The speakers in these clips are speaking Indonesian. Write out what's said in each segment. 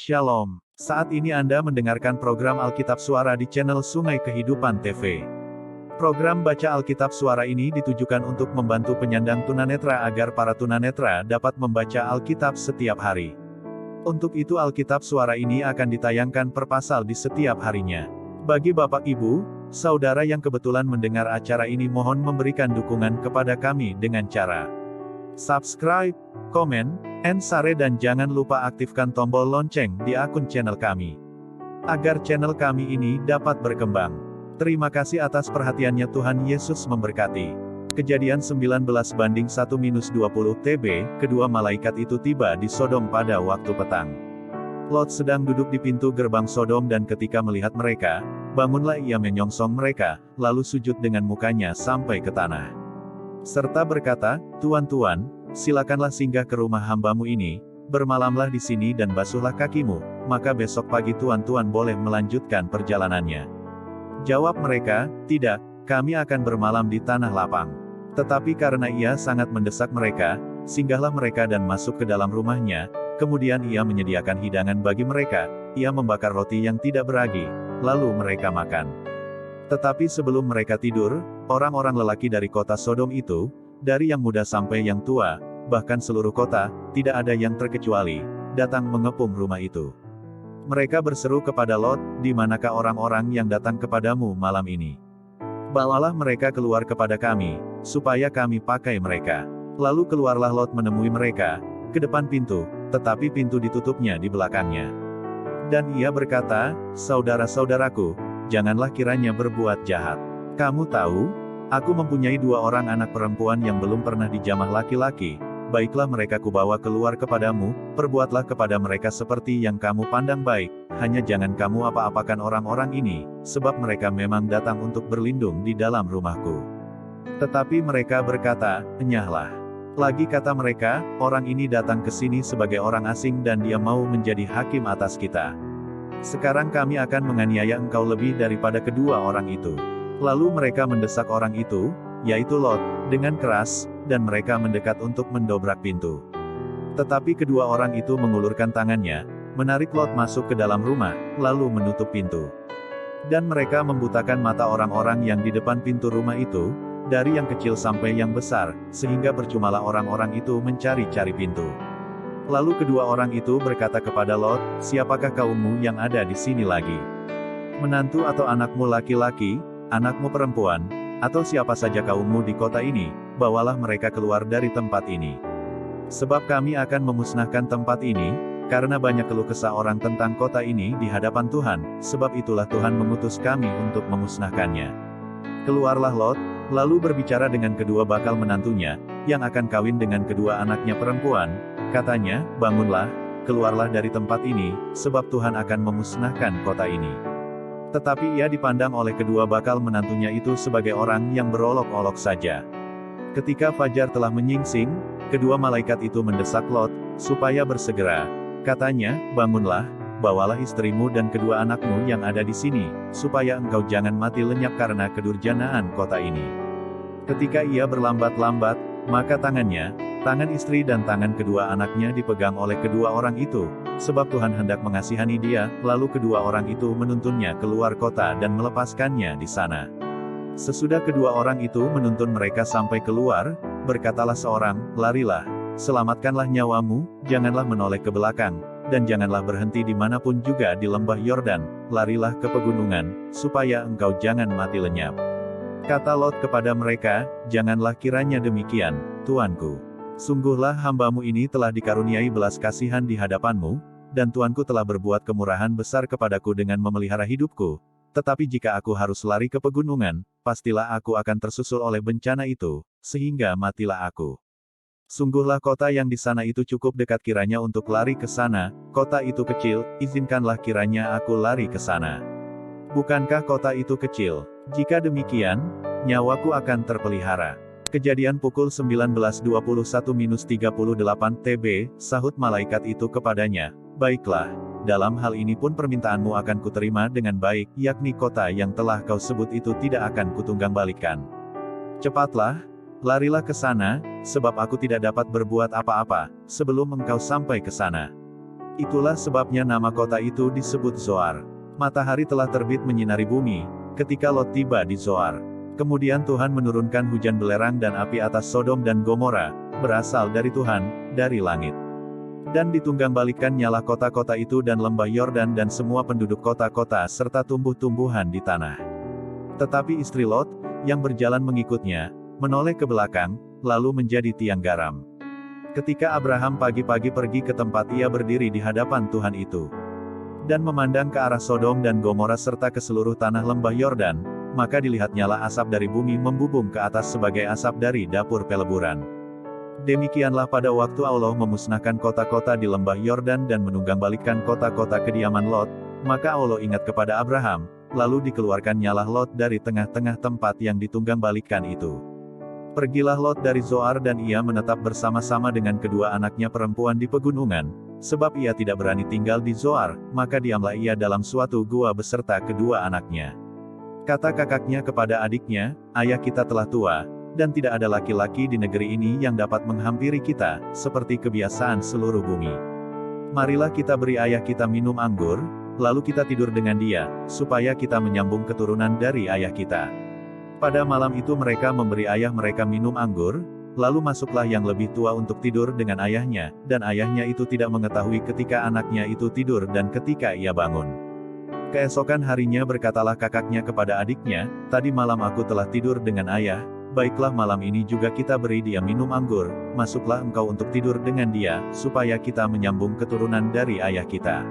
Shalom. Saat ini Anda mendengarkan program Alkitab Suara di channel Sungai Kehidupan TV. Program Baca Alkitab Suara ini ditujukan untuk membantu penyandang tunanetra agar para tunanetra dapat membaca Alkitab setiap hari. Untuk itu Alkitab Suara ini akan ditayangkan per pasal di setiap harinya. Bagi Bapak Ibu, Saudara yang kebetulan mendengar acara ini mohon memberikan dukungan kepada kami dengan cara subscribe, komen, and share dan jangan lupa aktifkan tombol lonceng di akun channel kami. Agar channel kami ini dapat berkembang. Terima kasih atas perhatiannya, Tuhan Yesus memberkati. Kejadian 19:1-20 TB, kedua malaikat itu tiba di Sodom pada waktu petang. Lot sedang duduk di pintu gerbang Sodom dan ketika melihat mereka, bangunlah ia menyongsong mereka, lalu sujud dengan mukanya sampai ke tanah. Serta berkata, "Tuan-tuan, silakanlah singgah ke rumah hambamu ini, bermalamlah di sini dan basuhlah kakimu, maka besok pagi tuan-tuan boleh melanjutkan perjalanannya." Jawab mereka, "Tidak, kami akan bermalam di tanah lapang." Tetapi karena ia sangat mendesak mereka, singgahlah mereka dan masuk ke dalam rumahnya, kemudian ia menyediakan hidangan bagi mereka, ia membakar roti yang tidak beragi, lalu mereka makan. Tetapi sebelum mereka tidur, orang-orang lelaki dari kota Sodom itu, dari yang muda sampai yang tua, bahkan seluruh kota, tidak ada yang terkecuali, datang mengepung rumah itu. Mereka berseru kepada Lot, "Di manakah orang-orang yang datang kepadamu malam ini? Bawalah mereka keluar kepada kami, supaya kami pakai mereka." Lalu keluarlah Lot menemui mereka, ke depan pintu, tetapi pintu ditutupnya di belakangnya. Dan ia berkata, "Saudara-saudaraku, janganlah kiranya berbuat jahat. Kamu tahu, aku mempunyai 2 orang anak perempuan yang belum pernah dijamah laki-laki. Baiklah mereka kubawa keluar kepadamu, perbuatlah kepada mereka seperti yang kamu pandang baik, hanya jangan kamu apa-apakan orang-orang ini, sebab mereka memang datang untuk berlindung di dalam rumahku." Tetapi mereka berkata, "Enyahlah." Lagi kata mereka, "Orang ini datang ke sini sebagai orang asing dan dia mau menjadi hakim atas kita. Sekarang kami akan menganiaya engkau lebih daripada kedua orang itu." Lalu mereka mendesak orang itu, yaitu Lot, dengan keras, dan mereka mendekat untuk mendobrak pintu. Tetapi kedua orang itu mengulurkan tangannya, menarik Lot masuk ke dalam rumah, lalu menutup pintu. Dan mereka membutakan mata orang-orang yang di depan pintu rumah itu, dari yang kecil sampai yang besar, sehingga percumalah orang-orang itu mencari-cari pintu. Lalu kedua orang itu berkata kepada Lot, "Siapakah kaummu yang ada di sini lagi? Menantu atau anakmu laki-laki, anakmu perempuan, atau siapa saja kaummu di kota ini, bawalah mereka keluar dari tempat ini. Sebab kami akan memusnahkan tempat ini, karena banyak keluh kesah orang tentang kota ini di hadapan Tuhan, sebab itulah Tuhan mengutus kami untuk memusnahkannya." Keluarlah Lot, lalu berbicara dengan kedua bakal menantunya, yang akan kawin dengan kedua anaknya perempuan, katanya, "Bangunlah, keluarlah dari tempat ini, sebab Tuhan akan memusnahkan kota ini." Tetapi ia dipandang oleh kedua bakal menantunya itu sebagai orang yang berolok-olok saja. Ketika fajar telah menyingsing, kedua malaikat itu mendesak Lot, supaya bersegera. Katanya, "Bangunlah, bawalah istrimu dan kedua anakmu yang ada di sini, supaya engkau jangan mati lenyap karena kedurjanaan kota ini." Ketika ia berlambat-lambat, maka tangan istri dan tangan kedua anaknya dipegang oleh kedua orang itu, sebab Tuhan hendak mengasihani dia, lalu kedua orang itu menuntunnya keluar kota dan melepaskannya di sana. Sesudah kedua orang itu menuntun mereka sampai keluar, berkatalah seorang, "Larilah, selamatkanlah nyawamu, janganlah menoleh ke belakang, dan janganlah berhenti dimanapun juga di lembah Yordan, larilah ke pegunungan, supaya engkau jangan mati lenyap." Kata Lot kepada mereka, "Janganlah kiranya demikian, tuanku. Sungguhlah hambamu ini telah dikaruniai belas kasihan di hadapanmu, dan tuanku telah berbuat kemurahan besar kepadaku dengan memelihara hidupku. Tetapi jika aku harus lari ke pegunungan, pastilah aku akan tersusul oleh bencana itu, sehingga matilah aku. Sungguhlah kota yang di sana itu cukup dekat kiranya untuk lari ke sana, kota itu kecil, izinkanlah kiranya aku lari ke sana. Bukankah kota itu kecil? Jika demikian, nyawaku akan terpelihara." Kejadian pukul 19:21-38 TB, sahut malaikat itu kepadanya, "Baiklah, dalam hal ini pun permintaanmu akan kuterima dengan baik, yakni kota yang telah kau sebut itu tidak akan kutunggang-balikan. Cepatlah, larilah ke sana, sebab aku tidak dapat berbuat apa-apa, sebelum engkau sampai ke sana." Itulah sebabnya nama kota itu disebut Zoar. Matahari telah terbit menyinari bumi, ketika Lot tiba di Zoar. Kemudian Tuhan menurunkan hujan belerang dan api atas Sodom dan Gomora, berasal dari Tuhan, dari langit. Dan ditunggang-balikan nyalah kota-kota itu dan lembah Yordan dan semua penduduk kota-kota serta tumbuh-tumbuhan di tanah. Tetapi istri Lot, yang berjalan mengikutnya, menoleh ke belakang, lalu menjadi tiang garam. Ketika Abraham pagi-pagi pergi ke tempat ia berdiri di hadapan Tuhan itu, dan memandang ke arah Sodom dan Gomora serta ke seluruh tanah lembah Yordan, maka dilihat nyala asap dari bumi membubung ke atas sebagai asap dari dapur peleburan. Demikianlah pada waktu Allah memusnahkan kota-kota di lembah Yordan dan menunggang-balikan kota-kota kediaman Lot, maka Allah ingat kepada Abraham, lalu dikeluarkan nyalah Lot dari tengah-tengah tempat yang ditunggang-balikan itu. Pergilah Lot dari Zoar dan ia menetap bersama-sama dengan kedua anaknya perempuan di pegunungan, sebab ia tidak berani tinggal di Zoar, maka diamlah ia dalam suatu gua beserta kedua anaknya. Kata kakaknya kepada adiknya, "Ayah kita telah tua, dan tidak ada laki-laki di negeri ini yang dapat menghampiri kita, seperti kebiasaan seluruh bumi. Marilah kita beri ayah kita minum anggur, lalu kita tidur dengan dia, supaya kita menyambung keturunan dari ayah kita." Pada malam itu mereka memberi ayah mereka minum anggur, lalu masuklah yang lebih tua untuk tidur dengan ayahnya, dan ayahnya itu tidak mengetahui ketika anaknya itu tidur dan ketika ia bangun. Keesokan harinya berkatalah kakaknya kepada adiknya, "Tadi malam aku telah tidur dengan ayah, baiklah malam ini juga kita beri dia minum anggur, masuklah engkau untuk tidur dengan dia, supaya kita menyambung keturunan dari ayah kita."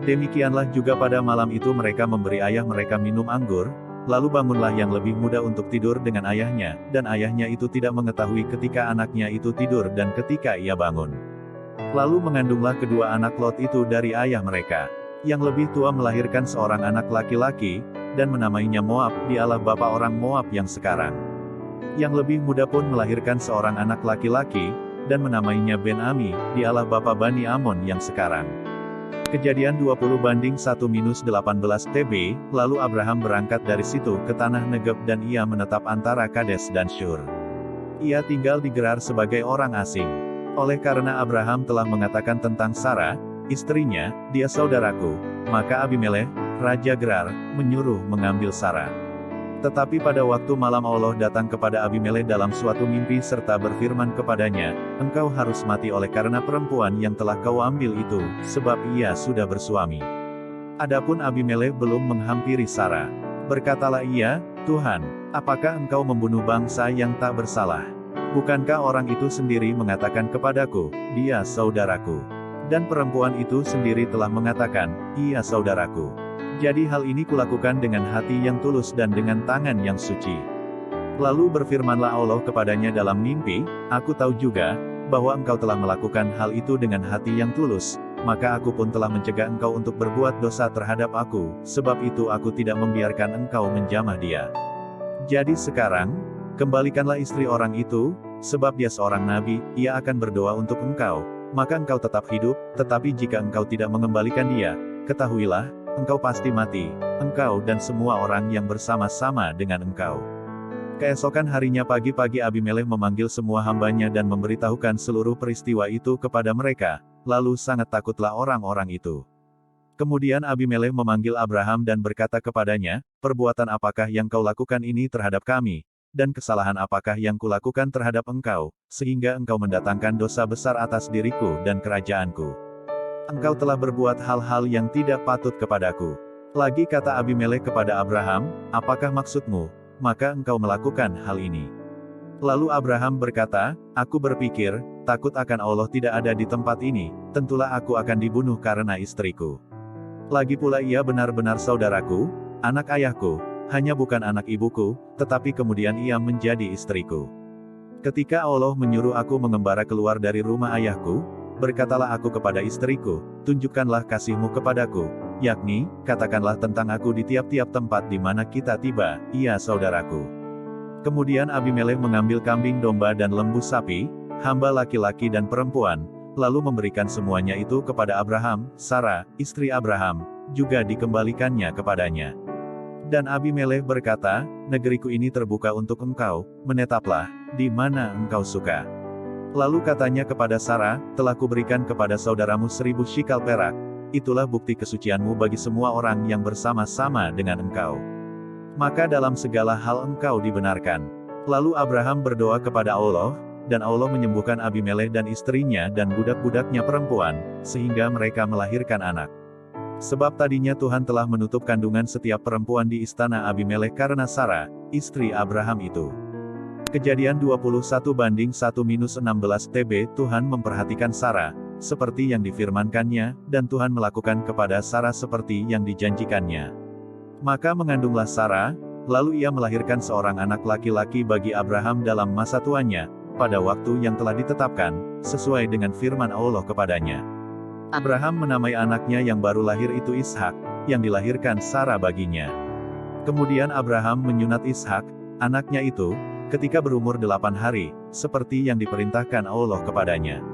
Demikianlah juga pada malam itu mereka memberi ayah mereka minum anggur, lalu bangunlah yang lebih muda untuk tidur dengan ayahnya, dan ayahnya itu tidak mengetahui ketika anaknya itu tidur dan ketika ia bangun. Lalu mengandunglah kedua anak Lot itu dari ayah mereka. Yang lebih tua melahirkan seorang anak laki-laki, dan menamainya Moab, dialah bapa orang Moab yang sekarang. Yang lebih muda pun melahirkan seorang anak laki-laki, dan menamainya Ben-Ami, dialah bapa Bani Amon yang sekarang. Kejadian 20:1-18 TB, lalu Abraham berangkat dari situ ke tanah Negeb dan ia menetap antara Kades dan Syur. Ia tinggal di Gerar sebagai orang asing. Oleh karena Abraham telah mengatakan tentang Sarah, istrinya, "Dia saudaraku," maka Abimelekh, raja Gerar, menyuruh mengambil Sarah. Tetapi pada waktu malam Allah datang kepada Abimelekh dalam suatu mimpi serta berfirman kepadanya, "Engkau harus mati oleh karena perempuan yang telah kau ambil itu, sebab ia sudah bersuami." Adapun Abimelekh belum menghampiri Sarah. Berkatalah ia, "Tuhan, apakah engkau membunuh bangsa yang tak bersalah? Bukankah orang itu sendiri mengatakan kepadaku, 'Dia saudaraku'? Dan perempuan itu sendiri telah mengatakan, 'Ia saudaraku.' Jadi hal ini kulakukan dengan hati yang tulus dan dengan tangan yang suci." Lalu berfirmanlah Allah kepadanya dalam mimpi, "Aku tahu juga, bahwa engkau telah melakukan hal itu dengan hati yang tulus, maka aku pun telah mencegah engkau untuk berbuat dosa terhadap aku, sebab itu aku tidak membiarkan engkau menjamah dia. Jadi sekarang, kembalikanlah istri orang itu, sebab dia seorang nabi, ia akan berdoa untuk engkau, maka engkau tetap hidup, tetapi jika engkau tidak mengembalikan dia, ketahuilah, engkau pasti mati, engkau dan semua orang yang bersama-sama dengan engkau." Keesokan harinya pagi-pagi Abimelekh memanggil semua hambanya dan memberitahukan seluruh peristiwa itu kepada mereka, lalu sangat takutlah orang-orang itu. Kemudian Abimelekh memanggil Abraham dan berkata kepadanya, "Perbuatan apakah yang kau lakukan ini terhadap kami, dan kesalahan apakah yang kulakukan terhadap engkau, sehingga engkau mendatangkan dosa besar atas diriku dan kerajaanku? Engkau telah berbuat hal-hal yang tidak patut kepadaku." Lagi kata Abimelekh kepada Abraham, "Apakah maksudmu, maka engkau melakukan hal ini?" Lalu Abraham berkata, "Aku berpikir, takut akan Allah tidak ada di tempat ini, tentulah aku akan dibunuh karena istriku. Lagi pula ia benar-benar saudaraku, anak ayahku, hanya bukan anak ibuku, tetapi kemudian ia menjadi istriku. Ketika Allah menyuruh aku mengembara keluar dari rumah ayahku, berkatalah aku kepada istriku, 'Tunjukkanlah kasihmu kepadaku, yakni, katakanlah tentang aku di tiap-tiap tempat di mana kita tiba, ia saudaraku.' Kemudian Abimelekh mengambil kambing domba dan lembu sapi, hamba laki-laki dan perempuan, lalu memberikan semuanya itu kepada Abraham. Sarah, istri Abraham, juga dikembalikannya kepadanya. Dan Abimelekh berkata, 'Negeriku ini terbuka untuk engkau, menetaplah, di mana engkau suka.' Lalu katanya kepada Sarah, telah kuberikan kepada saudaramu 1000 shikal perak. Itulah bukti kesucianmu bagi semua orang yang bersama-sama dengan engkau. Maka dalam segala hal engkau dibenarkan. Lalu Abraham berdoa kepada Allah, dan Allah menyembuhkan Abimelekh dan istrinya dan budak-budaknya perempuan, sehingga mereka melahirkan anak. Sebab tadinya Tuhan telah menutup kandungan setiap perempuan di istana Abimelekh karena Sarah, istri Abraham itu. Kejadian 21:1-16 TB. Tuhan memperhatikan Sarah, seperti yang difirmankannya, dan Tuhan melakukan kepada Sarah seperti yang dijanjikannya. Maka mengandunglah Sarah, lalu ia melahirkan seorang anak laki-laki bagi Abraham dalam masa tuanya, pada waktu yang telah ditetapkan, sesuai dengan firman Allah kepadanya. Abraham menamai anaknya yang baru lahir itu Ishak, yang dilahirkan Sarah baginya. Kemudian Abraham menyunat Ishak, anaknya itu, ketika berumur 8 hari, seperti yang diperintahkan Allah kepadanya.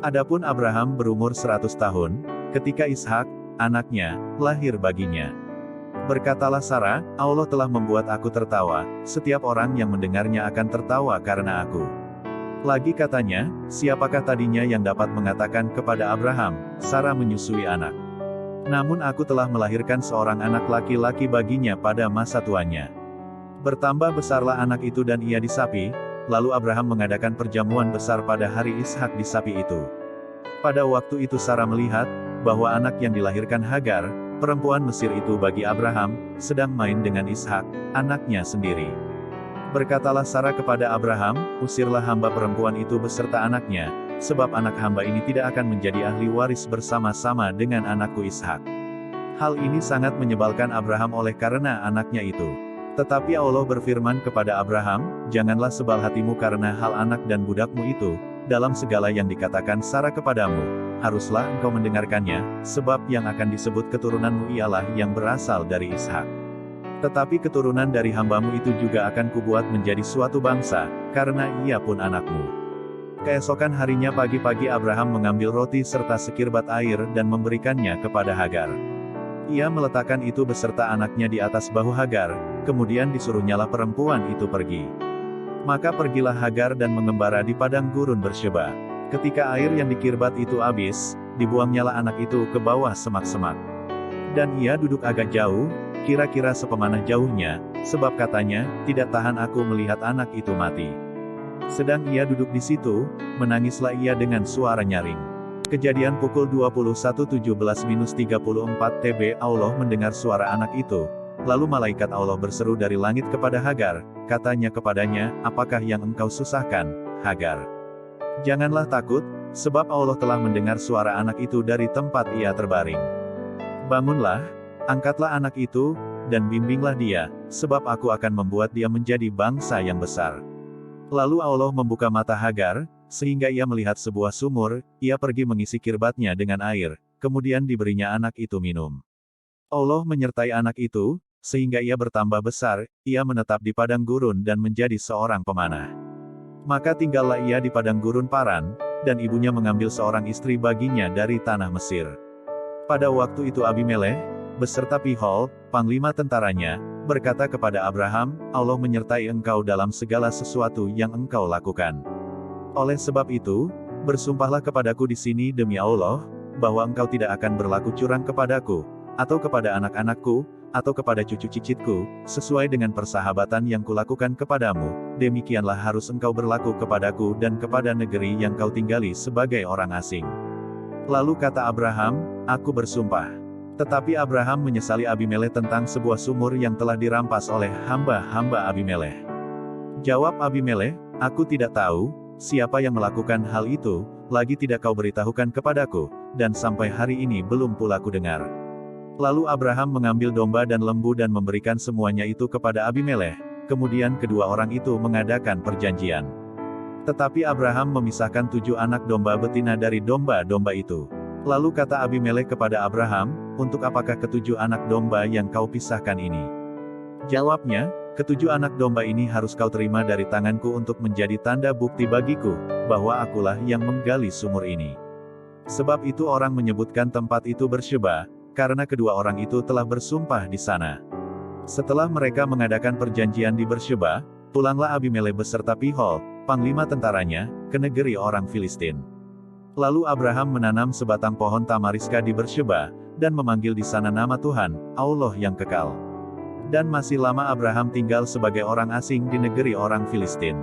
Adapun Abraham berumur 100 tahun, ketika Ishak, anaknya, lahir baginya. Berkatalah Sarah, Allah telah membuat aku tertawa, setiap orang yang mendengarnya akan tertawa karena aku. Lagi katanya, siapakah tadinya yang dapat mengatakan kepada Abraham, Sarah menyusui anak. Namun aku telah melahirkan seorang anak laki-laki baginya pada masa tuanya. Bertambah besarlah anak itu dan ia disapi, lalu Abraham mengadakan perjamuan besar pada hari Ishak disapi itu. Pada waktu itu Sarah melihat, bahwa anak yang dilahirkan Hagar, perempuan Mesir itu bagi Abraham, sedang main dengan Ishak, anaknya sendiri. Berkatalah Sarah kepada Abraham, usirlah hamba perempuan itu beserta anaknya, sebab anak hamba ini tidak akan menjadi ahli waris bersama-sama dengan anakku Ishak. Hal ini sangat menyebalkan Abraham oleh karena anaknya itu. Tetapi Allah berfirman kepada Abraham, janganlah sebal hatimu karena hal anak dan budakmu itu, dalam segala yang dikatakan Sarah kepadamu, haruslah engkau mendengarkannya, sebab yang akan disebut keturunanmu ialah yang berasal dari Ishak. Tetapi keturunan dari hambamu itu juga akan kubuat menjadi suatu bangsa, karena ia pun anakmu. Keesokan harinya pagi-pagi Abraham mengambil roti serta sekirbat air dan memberikannya kepada Hagar. Ia meletakkan itu beserta anaknya di atas bahu Hagar, kemudian disuruhnyalah perempuan itu pergi. Maka pergilah Hagar dan mengembara di padang gurun Bersyeba. Ketika air yang dikirbat itu habis, dibuangnyalah anak itu ke bawah semak-semak. Dan ia duduk agak jauh, kira-kira sepemanah jauhnya, sebab katanya, tidak tahan aku melihat anak itu mati. Sedang ia duduk di situ, menangislah ia dengan suara nyaring. Kejadian pukul 21:17-34 TB. Allah mendengar suara anak itu. Lalu malaikat Allah berseru dari langit kepada Hagar, katanya kepadanya, apakah yang engkau susahkan, Hagar? Janganlah takut, sebab Allah telah mendengar suara anak itu dari tempat ia terbaring. Bangunlah, angkatlah anak itu, dan bimbinglah dia, sebab aku akan membuat dia menjadi bangsa yang besar. Lalu Allah membuka mata Hagar, sehingga ia melihat sebuah sumur, ia pergi mengisi kirbatnya dengan air, kemudian diberinya anak itu minum. Allah menyertai anak itu, sehingga ia bertambah besar, ia menetap di padang gurun dan menjadi seorang pemanah. Maka tinggallah ia di padang gurun Paran, dan ibunya mengambil seorang istri baginya dari tanah Mesir. Pada waktu itu Abimelekh, beserta Pihol, panglima tentaranya, berkata kepada Abraham, Allah menyertai engkau dalam segala sesuatu yang engkau lakukan. Oleh sebab itu, bersumpahlah kepadaku di sini demi Allah, bahwa engkau tidak akan berlaku curang kepadaku, atau kepada anak-anakku, atau kepada cucu cicitku, sesuai dengan persahabatan yang kulakukan kepadamu, demikianlah harus engkau berlaku kepadaku dan kepada negeri yang kau tinggali sebagai orang asing. Lalu kata Abraham, aku bersumpah. Tetapi Abraham menyesali Abimelekh tentang sebuah sumur yang telah dirampas oleh hamba-hamba Abimelekh. Jawab Abimelekh, aku tidak tahu, siapa yang melakukan hal itu, lagi tidak kau beritahukan kepadaku, dan sampai hari ini belum pula ku dengar. Lalu Abraham mengambil domba dan lembu dan memberikan semuanya itu kepada Abimelekh, kemudian kedua orang itu mengadakan perjanjian. Tetapi Abraham memisahkan 7 anak domba betina dari domba-domba itu. Lalu kata Abimelekh kepada Abraham, untuk apakah ke-7 anak domba yang kau pisahkan ini? Jawabnya, ke-7 anak domba ini harus kau terima dari tanganku untuk menjadi tanda bukti bagiku, bahwa akulah yang menggali sumur ini. Sebab itu orang menyebutkan tempat itu Bersyeba, karena kedua orang itu telah bersumpah di sana. Setelah mereka mengadakan perjanjian di Bersyeba, pulanglah Abimelekh beserta Pihol, panglima tentaranya, ke negeri orang Filistin. Lalu Abraham menanam sebatang pohon tamariska di Bersheba, dan memanggil di sana nama Tuhan, Allah yang kekal. Dan masih lama Abraham tinggal sebagai orang asing di negeri orang Filistin.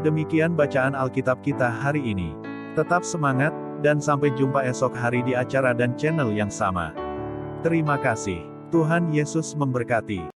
Demikian bacaan Alkitab kita hari ini. Tetap semangat, dan sampai jumpa esok hari di acara dan channel yang sama. Terima kasih. Tuhan Yesus memberkati.